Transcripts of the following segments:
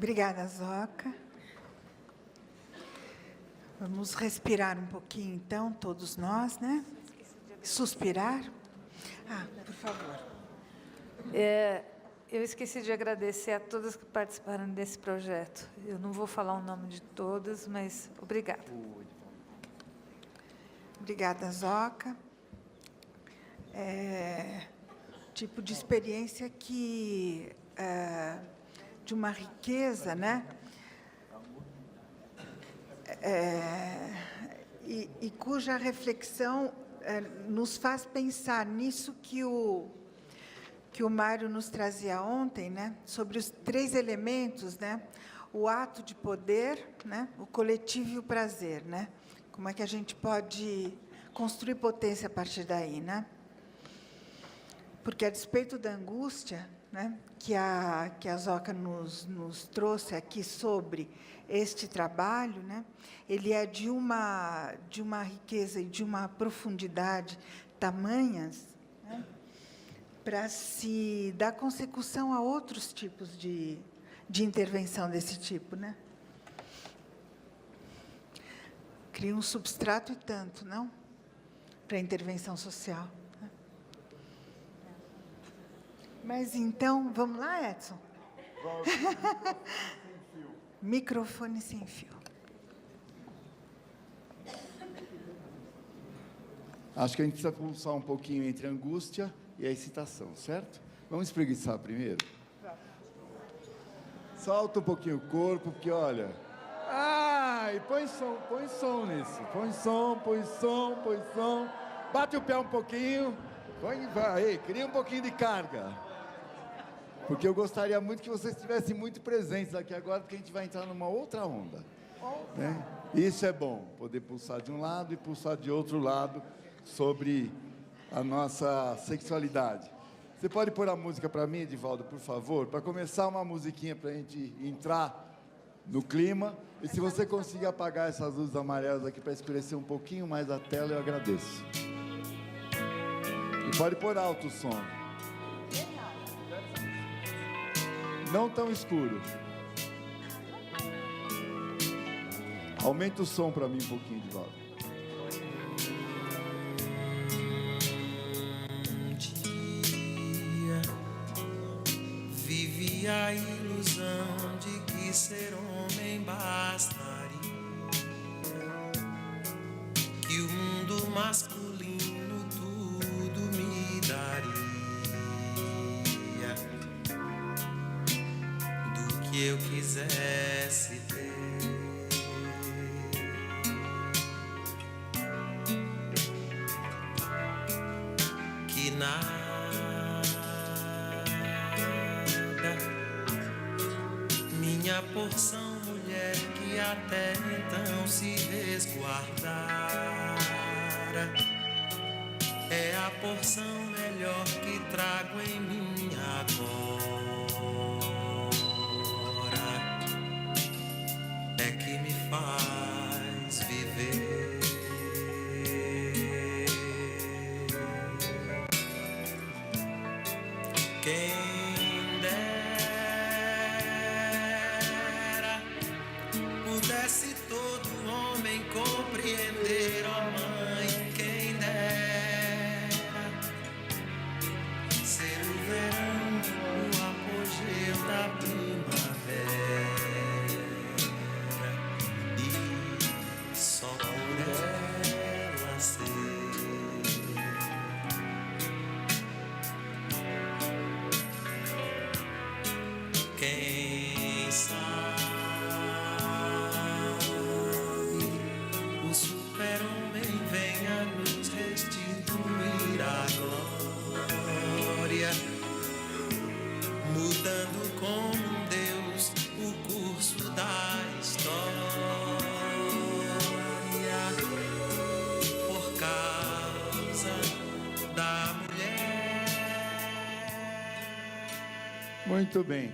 Obrigada, Zoca. Vamos respirar um pouquinho, então, todos nós, né? Suspirar. Por favor. Eu esqueci de agradecer a todas que participaram desse projeto. Eu não vou falar o nome de todas, mas obrigada. Obrigada, Zoca. Tipo de experiência que de uma riqueza, né? E cuja reflexão nos faz pensar nisso que o Mário nos trazia ontem, né? Sobre os 3 elementos, né? O ato de poder, né? O coletivo e o prazer, né? Como é que a gente pode construir potência a partir daí, né? Porque, a despeito da angústia, né, que a Zoca nos trouxe aqui sobre este trabalho, né, ele é de uma riqueza e de uma profundidade tamanhas, né, para se dar consecução a outros tipos de intervenção desse tipo, né? Cria um substrato e tanto, não? Para a intervenção social. Mas, então, vamos lá, Edson? Vamos. Microfone sem fio. Acho que a gente precisa pulsar um pouquinho entre a angústia e a excitação, certo? Vamos espreguiçar primeiro? Solta um pouquinho o corpo, porque, olha... e põe som nisso. Põe som. Bate o pé um pouquinho. Vai, cria um pouquinho de carga. Porque eu gostaria muito que vocês estivessem muito presentes aqui agora, porque a gente vai entrar numa outra onda. Né? Isso é bom, poder pulsar de um lado e pulsar de outro lado sobre a nossa sexualidade. Você pode pôr a música para mim, Edivaldo, por favor? Para começar, uma musiquinha para a gente entrar no clima. E se você conseguir apagar essas luzes amarelas aqui para escurecer um pouquinho mais a tela, eu agradeço. E pode pôr alto o som. Não tão escuro. Aumenta o som para mim um pouquinho, de volta. Um dia vivi a ilusão de que ser homem bastaria, que o mundo masculino tudo me daria. Que eu quisesse ter. Que nada, minha porção mulher que até então se resguardara, é a porção melhor que trago em mim agora. Faz viver. Quem dera pudesse todo homem compreender, ó mãe, quem dera ser o verão, o apogeu da primavera. Só por ela ser. Quem sabe o super-homem venha nos restituir a glória, mudando como um Deus o curso da história. Muito bem.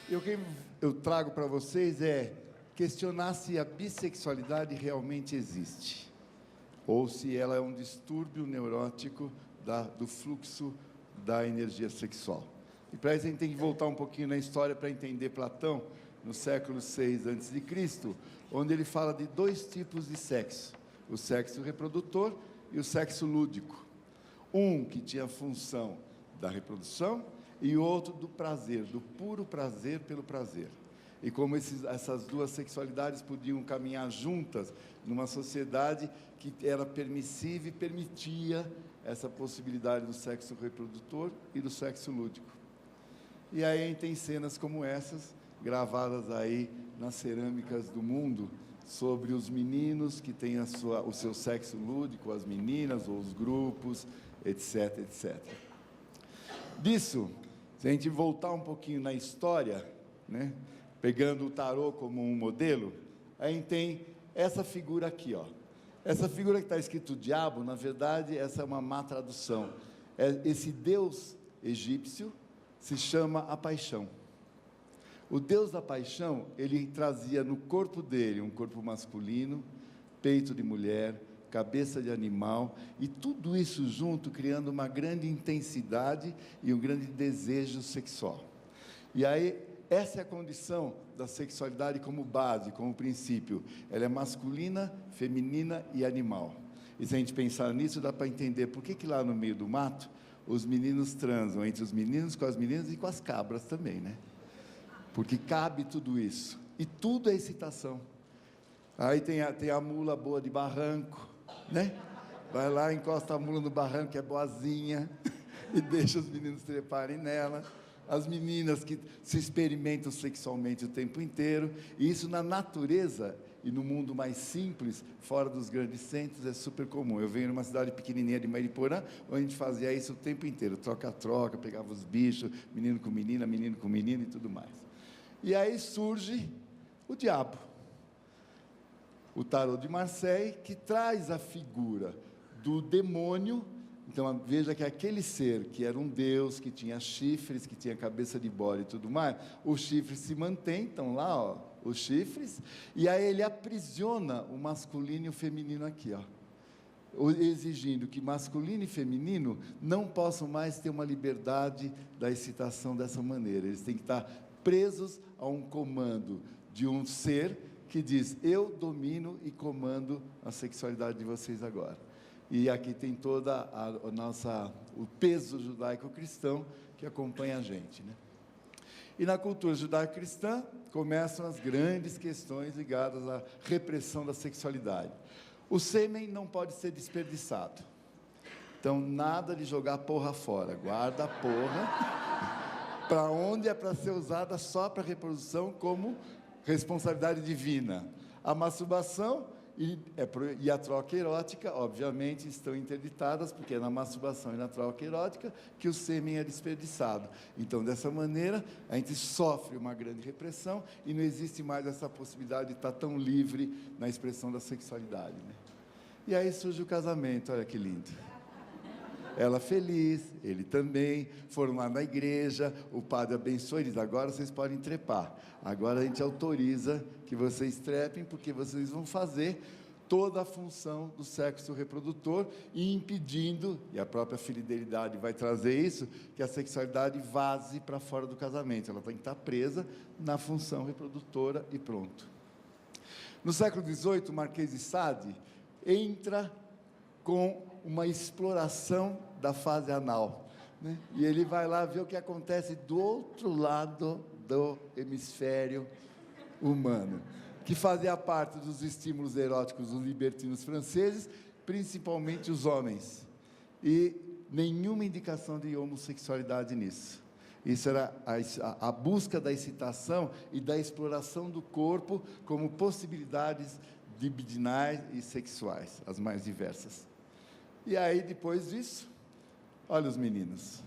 E o que eu trago para vocês é questionar se a bissexualidade realmente existe, ou se ela é um distúrbio neurótico do fluxo da energia sexual. E para isso a gente tem que voltar um pouquinho na história para entender Platão, no século VI a.C., onde ele fala de 2 tipos de sexo, o sexo reprodutor e o sexo lúdico. Um que tinha a função da reprodução e o outro do prazer, do puro prazer pelo prazer. E como essas 2 sexualidades podiam caminhar juntas numa sociedade que era permissiva e permitia essa possibilidade do sexo reprodutor e do sexo lúdico. E aí a gente tem cenas como essas, gravadas aí nas cerâmicas do mundo, sobre os meninos que têm o seu sexo lúdico, as meninas ou os grupos, etc, etc. Disso, se a gente voltar um pouquinho na história, né, pegando o tarô como um modelo, a gente tem essa figura aqui, ó. Essa figura que está escrito diabo, na verdade, essa é uma má tradução. Esse deus egípcio se chama a paixão. O deus da paixão, ele trazia no corpo dele um corpo masculino, peito de mulher, cabeça de animal, e tudo isso junto criando uma grande intensidade e um grande desejo sexual. E aí, essa é a condição da sexualidade como base, como princípio. Ela é masculina, feminina e animal. E se a gente pensar nisso, dá para entender por que lá no meio do mato, os meninos transam entre os meninos, com as meninas e com as cabras também, né? Porque cabe tudo isso. E tudo é excitação. Aí tem a mula boa de barranco, né? Vai lá, encosta a mula no barranco, que é boazinha, e deixa os meninos treparem nela. As meninas que se experimentam sexualmente o tempo inteiro, e isso na natureza e no mundo mais simples, fora dos grandes centros, é super comum. Eu venho numa cidade pequenininha de Mariporã, onde a gente fazia isso o tempo inteiro, troca-troca, pegava os bichos, menino com menino e tudo mais. E aí surge o diabo, o tarô de Marseille, que traz a figura do demônio. Então, veja que aquele ser que era um deus, que tinha chifres, que tinha cabeça de bode e tudo mais, os chifres se mantêm, estão lá, ó, os chifres, e aí ele aprisiona o masculino e o feminino aqui, ó, exigindo que masculino e feminino não possam mais ter uma liberdade da excitação dessa maneira. Eles têm que estar presos a um comando de um ser que diz: eu domino e comando a sexualidade de vocês agora. E aqui tem toda o peso judaico-cristão que acompanha a gente, né? E na cultura judaico-cristã começam as grandes questões ligadas à repressão da sexualidade. O sêmen não pode ser desperdiçado. Então, nada de jogar porra fora. Guarda a porra para onde é para ser usada só para reprodução como responsabilidade divina. A masturbação e a troca erótica, obviamente, estão interditadas, porque é na masturbação e na troca erótica que o sêmen é desperdiçado. Então, dessa maneira, a gente sofre uma grande repressão e não existe mais essa possibilidade de estar tão livre na expressão da sexualidade, né? E aí surge o casamento, olha que lindo. Ela feliz, ele também, foram lá na igreja, o padre abençoou e diz: agora vocês podem trepar, agora a gente autoriza que vocês trepem, porque vocês vão fazer toda a função do sexo reprodutor e impedindo, e a própria fidelidade vai trazer isso, que a sexualidade vaze para fora do casamento. Ela tem que estar presa na função reprodutora e pronto. No século XVIII, o Marquês de Sade entra com uma exploração da fase anal, né? E ele vai lá ver o que acontece do outro lado do hemisfério humano, que fazia parte dos estímulos eróticos dos libertinos franceses, principalmente os homens, e nenhuma indicação de homossexualidade nisso. Isso era a busca da excitação e da exploração do corpo como possibilidades libidinais e sexuais, as mais diversas. E aí, depois disso, olha os meninos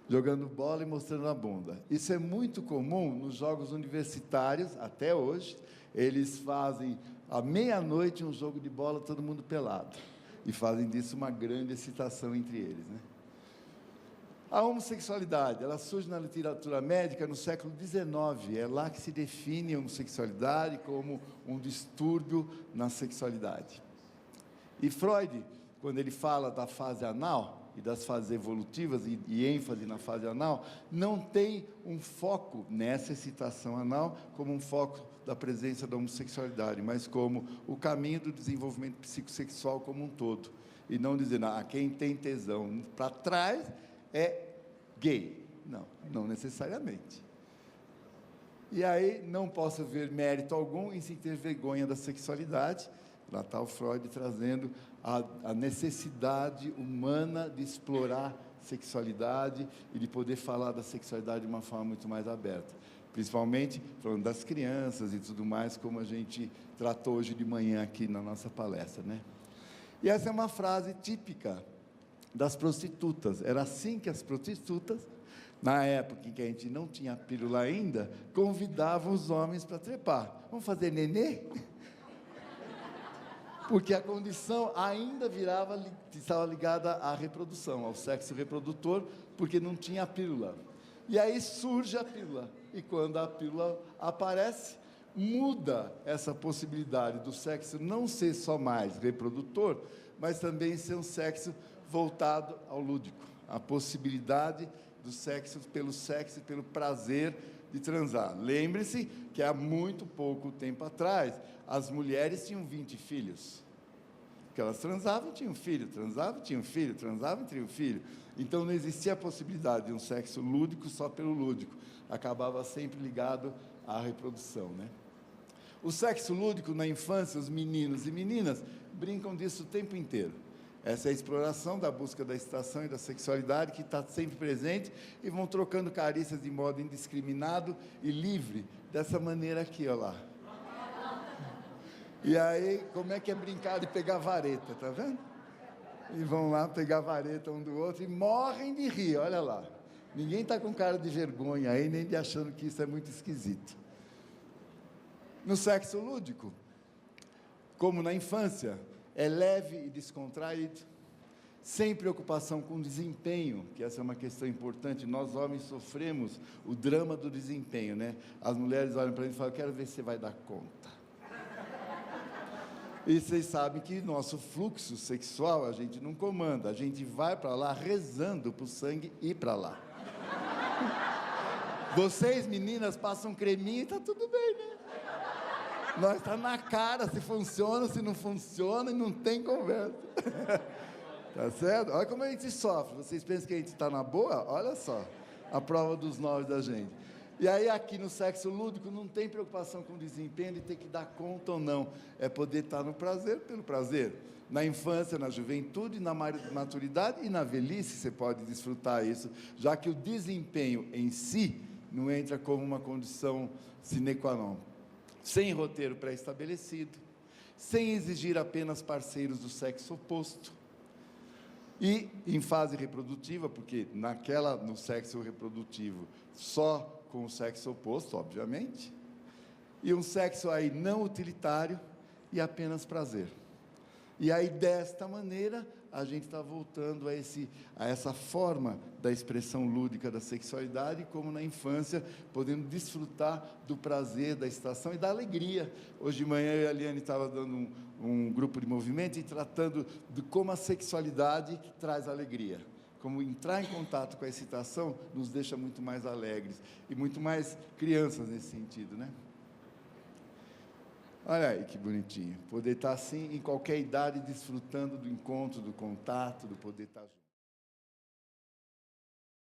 jogando bola e mostrando a bunda. Isso é muito comum nos jogos universitários, até hoje. Eles fazem, à meia-noite, um jogo de bola, todo mundo pelado. E fazem disso uma grande excitação entre eles, né? A homossexualidade, ela surge na literatura médica no século XIX. É lá que se define a homossexualidade como um distúrbio na sexualidade. E Freud, quando ele fala da fase anal, e das fases evolutivas e ênfase na fase anal, não tem um foco nessa excitação anal como um foco da presença da homossexualidade, mas como o caminho do desenvolvimento psicossexual como um todo. E não dizendo, quem tem tesão para trás é gay. Não, não necessariamente. E aí não posso ver mérito algum em se ter vergonha da sexualidade. Lá está o Freud trazendo a necessidade humana de explorar sexualidade e de poder falar da sexualidade de uma forma muito mais aberta. Principalmente falando das crianças e tudo mais, como a gente tratou hoje de manhã aqui na nossa palestra, né? E essa é uma frase típica das prostitutas. Era assim que as prostitutas, na época em que a gente não tinha pílula ainda, convidavam os homens para trepar. Vamos fazer nenê? Porque a condição ainda estava ligada à reprodução, ao sexo reprodutor, porque não tinha pílula. E aí surge a pílula. E quando a pílula aparece, muda essa possibilidade do sexo não ser só mais reprodutor, mas também ser um sexo voltado ao lúdico. A possibilidade do sexo e pelo prazer de transar. Lembre-se que há muito pouco tempo atrás, as mulheres tinham 20 filhos. Porque elas transavam e tinham filho, transavam e tinham filho, transavam e tinham filho. Então, não existia a possibilidade de um sexo lúdico só pelo lúdico. Acabava sempre ligado à reprodução, né? O sexo lúdico, na infância, os meninos e meninas brincam disso o tempo inteiro. Essa é a exploração da busca da excitação e da sexualidade que está sempre presente e vão trocando carícias de modo indiscriminado e livre, dessa maneira aqui, olha lá. E aí, como é que é brincar de pegar vareta, tá vendo? E vão lá pegar vareta um do outro e morrem de rir, olha lá. Ninguém está com cara de vergonha aí, nem de achando que isso é muito esquisito. No sexo lúdico, como na infância, é leve e descontraído, sem preocupação com o desempenho, que essa é uma questão importante. Nós, homens, sofremos o drama do desempenho, né? As mulheres olham para mim e falam, quero ver se você vai dar conta. E vocês sabem que nosso fluxo sexual a gente não comanda, a gente vai para lá rezando para o sangue ir para lá. Vocês, meninas, passam creminho e está tudo bem, né? Nós está na cara se funciona, se não funciona e não tem conversa. Tá certo? Olha como a gente sofre. Vocês pensam que a gente está na boa? Olha só, a prova dos 9 da gente. E aí aqui no sexo lúdico não tem preocupação com o desempenho de ter que dar conta ou não. É poder estar no prazer pelo prazer. Na infância, na juventude, na maturidade e na velhice você pode desfrutar isso, já que o desempenho em si não entra como uma condição sine qua non. Sem roteiro pré-estabelecido, sem exigir apenas parceiros do sexo oposto. E em fase reprodutiva, porque no sexo reprodutivo, só com o sexo oposto, obviamente, e um sexo aí não utilitário e apenas prazer. E aí, desta maneira, a gente está voltando a essa forma da expressão lúdica da sexualidade, como na infância, podendo desfrutar do prazer, da excitação e da alegria. Hoje de manhã, eu e a Eliane estava dando um grupo de movimento e tratando de como a sexualidade traz alegria. Como entrar em contato com a excitação nos deixa muito mais alegres e muito mais crianças nesse sentido, né? Olha aí que bonitinho, poder estar assim em qualquer idade, desfrutando do encontro, do contato, do poder estar junto.